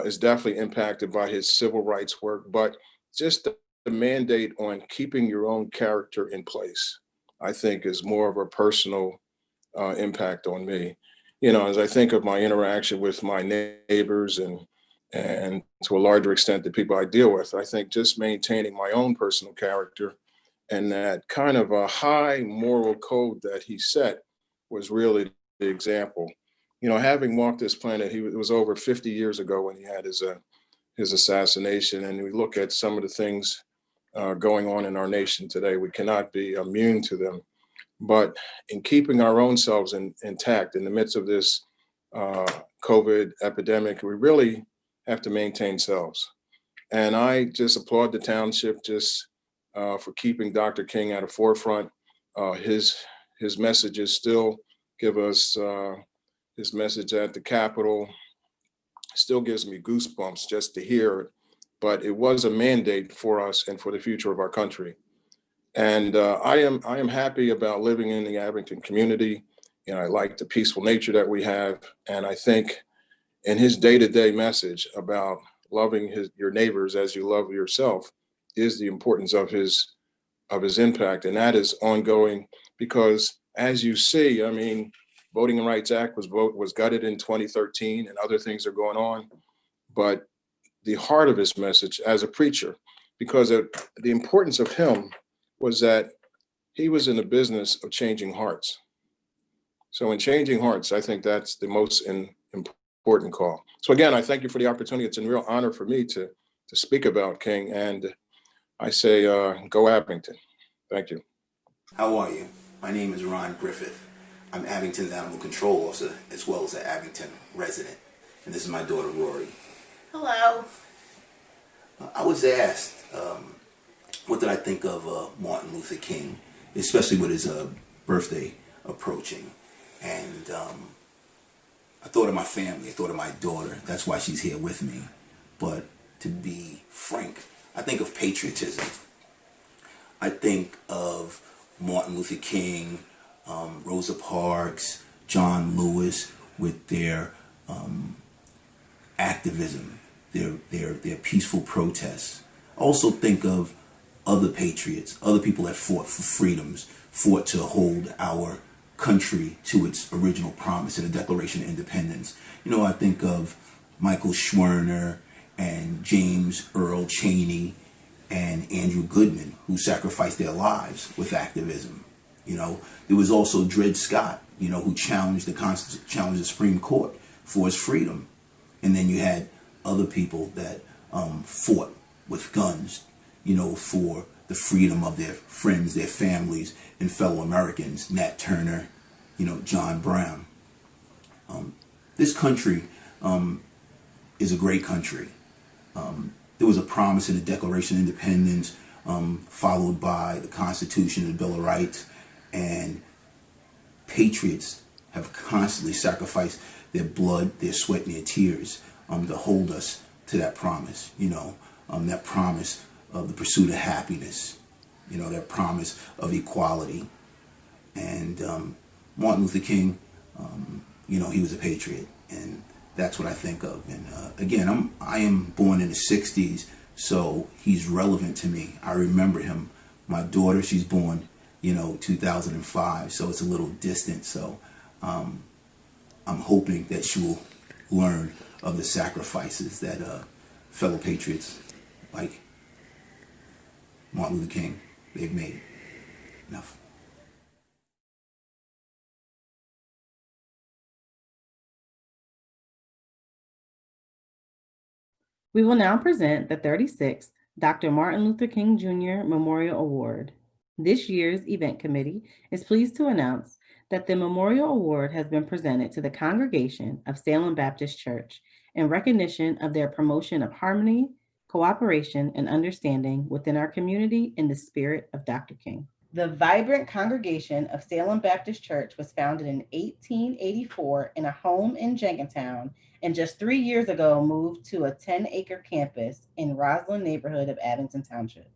is definitely impacted by his civil rights work, but just the mandate on keeping your own character in place, I think is more of a personal impact on me. You know, as I think of my interaction with my neighbors and to a larger extent the people I deal with, I think just maintaining my own personal character and that kind of a high moral code that he set was really the example. You know, having walked this planet, it was over 50 years ago when he had his assassination, and we look at some of the things going on in our nation today. We cannot be immune to them, but in keeping our own selves intact in the midst of this COVID epidemic, we really have to maintain selves. And I just applaud the township just for keeping Dr. King at the forefront. His messages still give us his message at the Capitol still gives me goosebumps just to hear it, but it was a mandate for us and for the future of our country. And I am happy about living in the Abington community. You know, I like the peaceful nature that we have, and I think in his day-to-day message about loving your neighbors as you love yourself is the importance of his impact, and that is ongoing because, as you see, I mean, Voting Rights Act was gutted in 2013, and other things are going on. But the heart of his message as a preacher, because of the importance of him, was that he was in the business of changing hearts. So in changing hearts, I think that's the most important call. So again, I thank you for the opportunity. It's a real honor for me to speak about King, and I say, go Abington. Thank you. How are you? My name is Ron Griffith. I'm Abington's Animal Control Officer as well as an Abington resident. And this is my daughter, Rory. Hello. I was asked, what did I think of Martin Luther King, especially with his birthday approaching. And I thought of my family, I thought of my daughter. That's why she's here with me. But to be frank, I think of patriotism. I think of Martin Luther King, Rosa Parks, John Lewis with their activism, their peaceful protests. I also think of other patriots, other people that fought for freedoms, fought to hold our country to its original promise in the Declaration of Independence. You know, I think of Michael Schwerner and James Earl Chaney and Andrew Goodman, who sacrificed their lives with activism. You know, there was also Dred Scott, you know, who challenged the Supreme Court for his freedom. And then you had other people that fought with guns, you know, for the freedom of their friends, their families, and fellow Americans. Nat Turner, you know, John Brown. This country is a great country. There was a promise in the Declaration of Independence, followed by the Constitution and the Bill of Rights, and patriots have constantly sacrificed their blood, their sweat, and their tears to hold us to that promise. You know, that promise of the pursuit of happiness. You know, that promise of equality. And Martin Luther King, you know, he was a patriot, and that's what I think of. And again, I am born in the 60s, so he's relevant to me. I remember him. My daughter, she's born, you know, 2005, so it's a little distant. So I'm hoping that she will learn of the sacrifices that fellow patriots like Martin Luther King, they've made. Enough. We will now present the 36th Dr. Martin Luther King Jr. Memorial Award. This year's event committee is pleased to announce that the Memorial Award has been presented to the congregation of Salem Baptist Church in recognition of their promotion of harmony, cooperation, and understanding within our community in the spirit of Dr. King. The vibrant congregation of Salem Baptist Church was founded in 1884 in a home in Jenkintown, and just 3 years ago moved to a 10-acre campus in Roslyn neighborhood of Abington Township.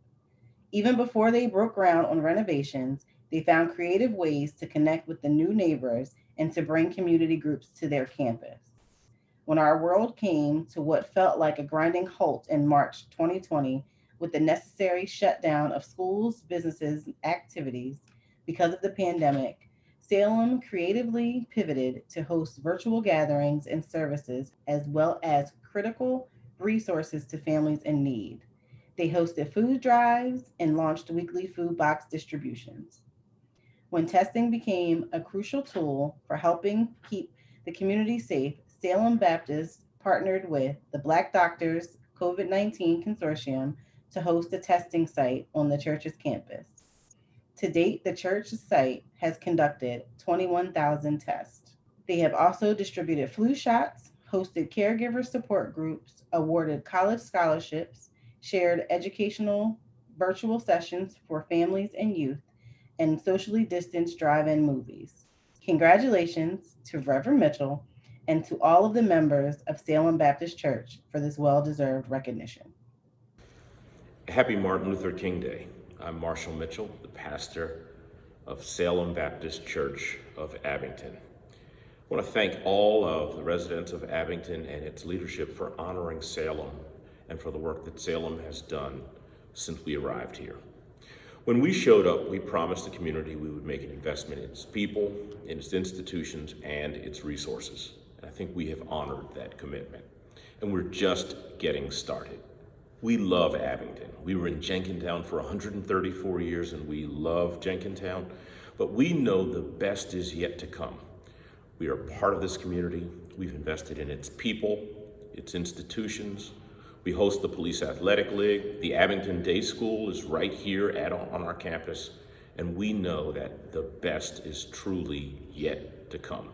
Even before they broke ground on renovations, they found creative ways to connect with the new neighbors and to bring community groups to their campus. When our world came to what felt like a grinding halt in March 2020, with the necessary shutdown of schools, businesses, and activities because of the pandemic, Salem creatively pivoted to host virtual gatherings and services, as well as critical resources to families in need. They hosted food drives and launched weekly food box distributions. When testing became a crucial tool for helping keep the community safe, Salem Baptist partnered with the Black Doctors COVID-19 Consortium to host a testing site on the church's campus. To date, the church's site has conducted 21,000 tests. They have also distributed flu shots, hosted caregiver support groups, awarded college scholarships, shared educational virtual sessions for families and youth, and socially distanced drive-in movies. Congratulations to Reverend Mitchell and to all of the members of Salem Baptist Church for this well-deserved recognition. Happy Martin Luther King Day. I'm Marshall Mitchell, the pastor of Salem Baptist Church of Abington. I want to thank all of the residents of Abington and its leadership for honoring Salem and for the work that Salem has done since we arrived here. When we showed up, we promised the community we would make an investment in its people, in its institutions, and its resources. And I think we have honored that commitment. And we're just getting started. We love Abington. We were in Jenkintown for 134 years, and we love Jenkintown, but we know the best is yet to come. We are part of this community. We've invested in its people, its institutions. We host the Police Athletic League. The Abington Day School is right here on our campus, and we know that the best is truly yet to come.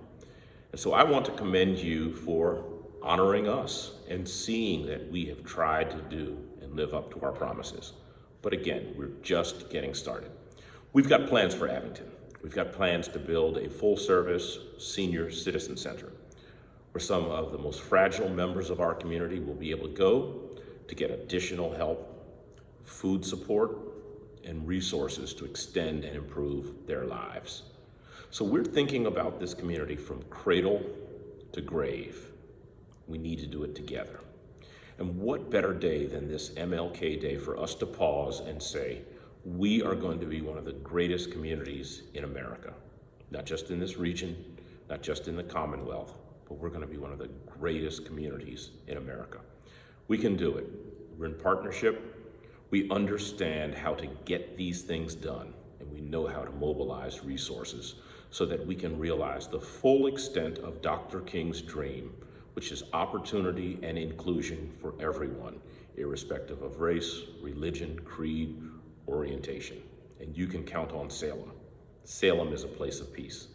And so I want to commend you for honoring us and seeing that we have tried to do and live up to our promises. But again, we're just getting started. We've got plans for Abington. We've got plans to build a full-service senior citizen center where some of the most fragile members of our community will be able to go to get additional help, food support, and resources to extend and improve their lives. So we're thinking about this community from cradle to grave. We need to do it together. And what better day than this MLK Day for us to pause and say, we are going to be one of the greatest communities in America, not just in this region, not just in the Commonwealth, but we're going to be one of the greatest communities in America. We can do it. We're in partnership. We understand how to get these things done, and we know how to mobilize resources so that we can realize the full extent of Dr. King's dream, which is opportunity and inclusion for everyone, irrespective of race, religion, creed, orientation. And you can count on Salem. Salem is a place of peace.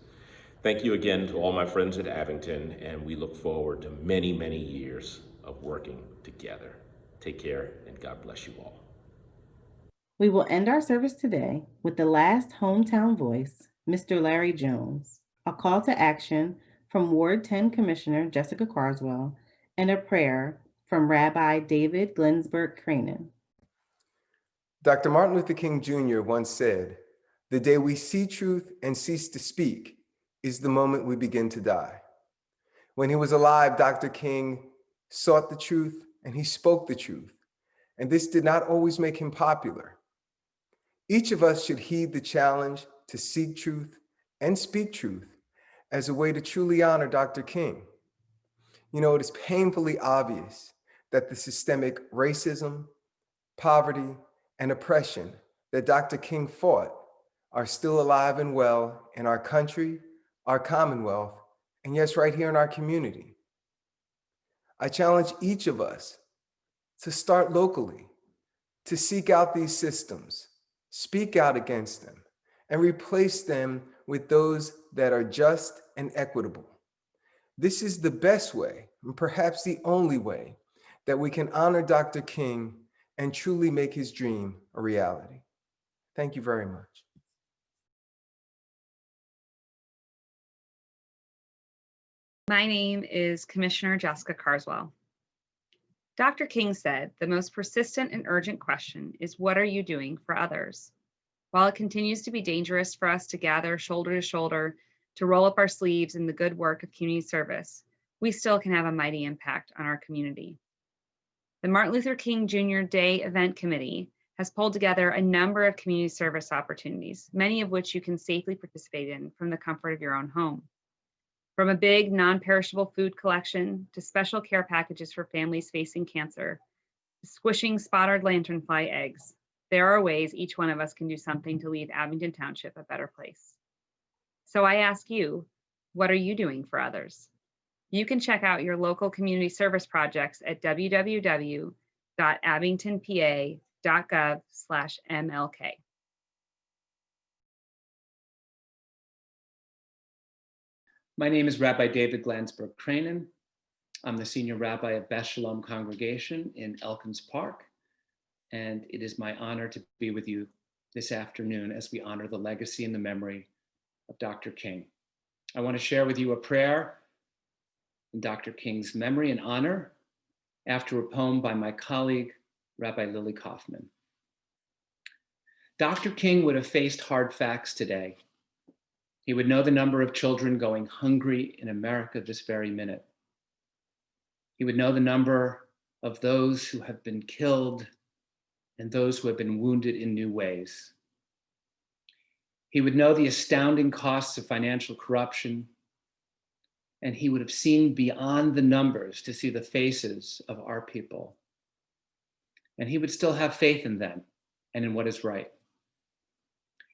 Thank you again to all my friends at Abington, and we look forward to many, many years of working together. Take care, and God bless you all. We will end our service today with the last hometown voice, Mr. Larry Jones, a call to action from Ward 10 Commissioner Jessica Carswell, and a prayer from Rabbi David Glensberg Cranen. Dr. Martin Luther King Jr. once said, "The day we see truth and cease to speak is the moment we begin to die." When he was alive, Dr. King sought the truth and he spoke the truth, and this did not always make him popular. Each of us should heed the challenge to seek truth and speak truth as a way to truly honor Dr. King. You know, it is painfully obvious that the systemic racism, poverty, and oppression that Dr. King fought are still alive and well in our country, our Commonwealth, and yes, right here in our community. I challenge each of us to start locally, to seek out these systems, speak out against them, and replace them with those that are just and equitable. This is the best way, and perhaps the only way, that we can honor Dr. King and truly make his dream a reality. Thank you very much. My name is Commissioner Jessica Carswell. Dr. King said, the most persistent and urgent question is, what are you doing for others? While it continues to be dangerous for us to gather shoulder to shoulder to roll up our sleeves in the good work of community service, we still can have a mighty impact on our community. The Martin Luther King Jr. Day Event Committee has pulled together a number of community service opportunities, many of which you can safely participate in from the comfort of your own home. From a big non-perishable food collection to special care packages for families facing cancer, to squishing spotted lanternfly eggs, there are ways each one of us can do something to leave Abington Township a better place. So I ask you, what are you doing for others? You can check out your local community service projects at www.abingtonpa.gov/MLK. My name is Rabbi David Glansberg Cranen. I'm the senior rabbi of Beth Shalom Congregation in Elkins Park, and it is my honor to be with you this afternoon as we honor the legacy and the memory of Dr. King. I want to share with you a prayer in Dr. King's memory and honor after a poem by my colleague, Rabbi Lily Kaufman. Dr. King would have faced hard facts today. He would know the number of children going hungry in America this very minute. He would know the number of those who have been killed and those who have been wounded in new ways. He would know the astounding costs of financial corruption, and he would have seen beyond the numbers to see the faces of our people. And he would still have faith in them and in what is right.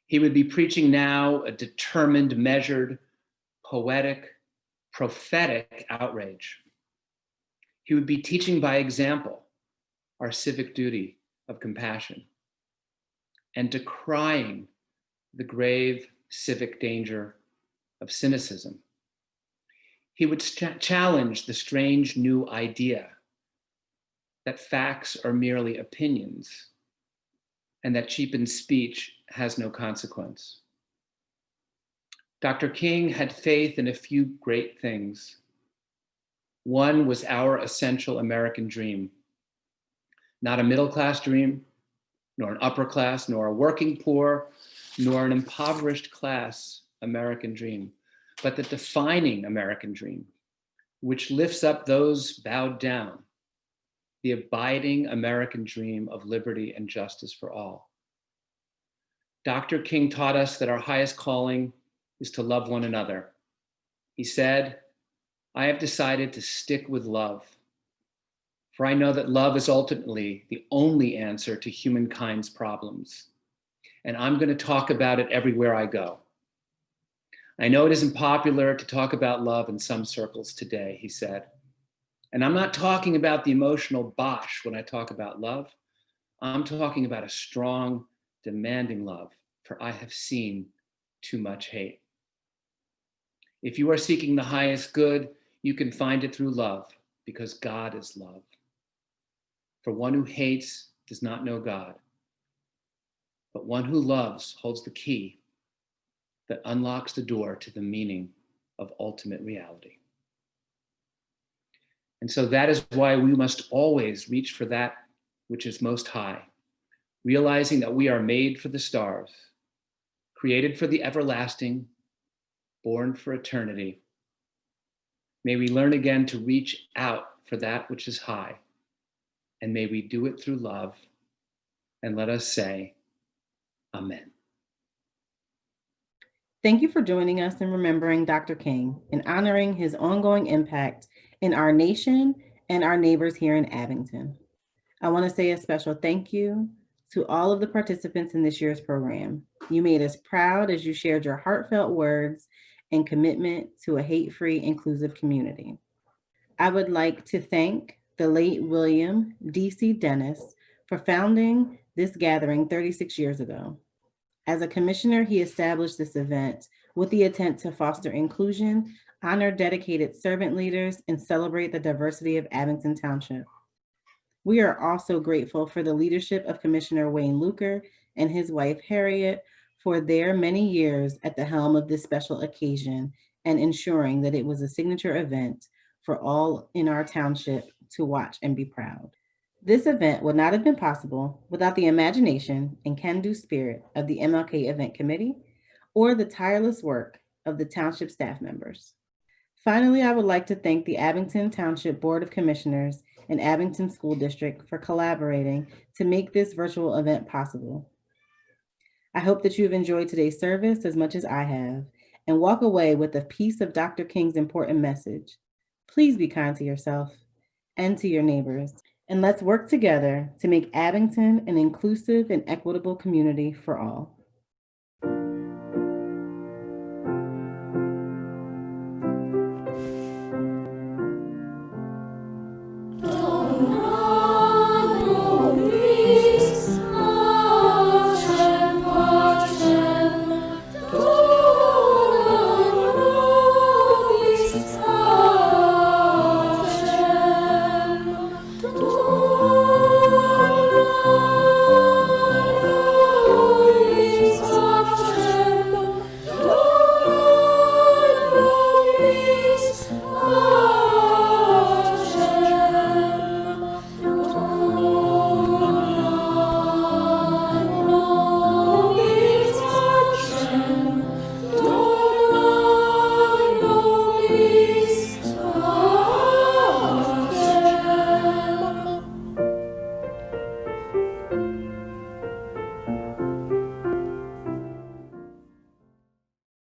He would be preaching now a determined, measured, poetic, prophetic outrage. He would be teaching by example our civic duty of compassion and decrying the grave civic danger of cynicism. He would challenge the strange new idea that facts are merely opinions and that cheapened speech has no consequence. Dr. King had faith in a few great things. One was our essential American dream, not a middle-class dream, nor an upper class, nor a working poor, nor an impoverished class American dream, but the defining American dream, which lifts up those bowed down, the abiding American dream of liberty and justice for all. Dr. King taught us that our highest calling is to love one another. He said, "I have decided to stick with love, for I know that love is ultimately the only answer to humankind's problems. And I'm going to talk about it everywhere I go." I know it isn't popular to talk about love in some circles today, he said. And I'm not talking about the emotional bosh when I talk about love. I'm talking about a strong, demanding love, for I have seen too much hate. If you are seeking the highest good, you can find it through love, because God is love. For one who hates does not know God, but one who loves holds the key that unlocks the door to the meaning of ultimate reality. And so that is why we must always reach for that which is most high, realizing that we are made for the stars, created for the everlasting, born for eternity. May we learn again to reach out for that which is high, and may we do it through love. And let us say, Amen. Thank you for joining us in remembering Dr. King and honoring his ongoing impact in our nation and our neighbors here in Abington. I want to say a special thank you to all of the participants in this year's program. You made us proud as you shared your heartfelt words and commitment to a hate-free, inclusive community. I would like to thank the late William D.C. Dennis for founding this gathering 36 years ago. As a commissioner, he established this event with the intent to foster inclusion, honor dedicated servant leaders, and celebrate the diversity of Abington Township. We are also grateful for the leadership of Commissioner Wayne Luker and his wife Harriet for their many years at the helm of this special occasion and ensuring that it was a signature event for all in our township to watch and be proud. This event would not have been possible without the imagination and can-do spirit of the MLK Event Committee or the tireless work of the township staff members. Finally, I would like to thank the Abington Township Board of Commissioners and Abington School District for collaborating to make this virtual event possible. I hope that you've enjoyed today's service as much as I have and walk away with a piece of Dr. King's important message. Please be kind to yourself and to your neighbors, and let's work together to make Abington an inclusive and equitable community for all.